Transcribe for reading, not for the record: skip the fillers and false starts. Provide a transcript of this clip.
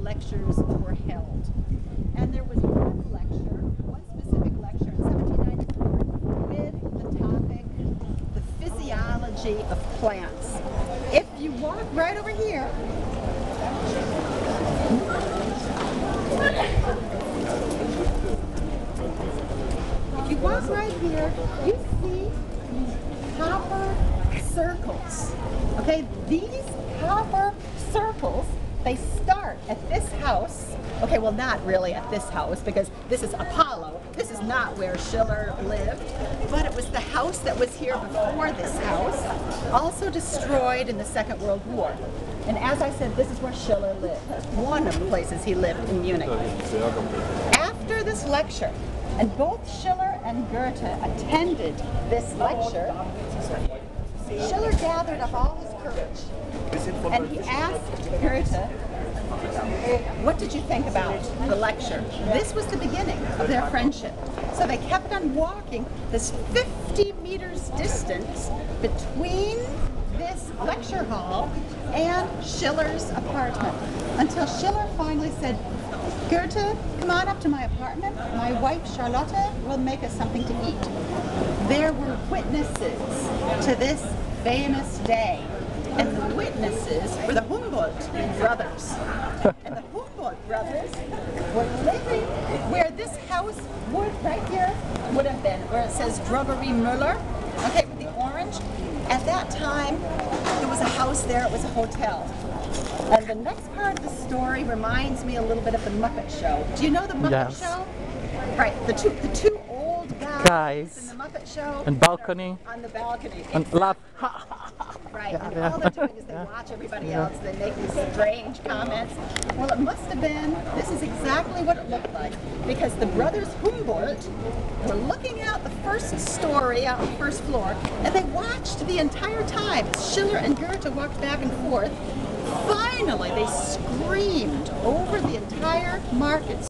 lectures were held. And there was one specific lecture in 1794 with the topic, the physiology of plants. If you walk right over here, you see copper circles. Okay, these copper circles, they start at this house. Okay, well, not really at this house, because this is Apollo. This is not where Schiller lived, but it was the house that was here before this house, also destroyed in the Second World War. And as I said, this is where Schiller lived, one of the places he lived in Munich. After this lecture, and both Schiller and Goethe attended this lecture, Schiller gathered up all his courage, and he asked Goethe, what did you think about the lecture? This was the beginning of their friendship. So they kept on walking this 50 meters distance between this lecture hall and Schiller's apartment, until Schiller finally said, Goethe, come on up to my apartment. My wife Charlotte will make us something to eat. There were witnesses to this famous day, and the witnesses were the Humboldt brothers. And the Humboldt brothers were living where this house would, right here, would have been, where it says Drogerie Müller, okay, with the orange. At that time, there was a house there, it was a hotel. And the next part of the story reminds me a little bit of the Muppet Show. Do you know the Muppet Show? Right, the two old guys in the Muppet Show. And balcony. On the balcony. And laugh. Right, and all they're doing is they watch everybody else, they make these strange comments. Well, it must have been, this is exactly what it looked like, because the brothers Humboldt were looking out the first story, out the first floor, and they watched the entire time as Schiller and Goethe walked back and forth. Finally, they screamed over the entire market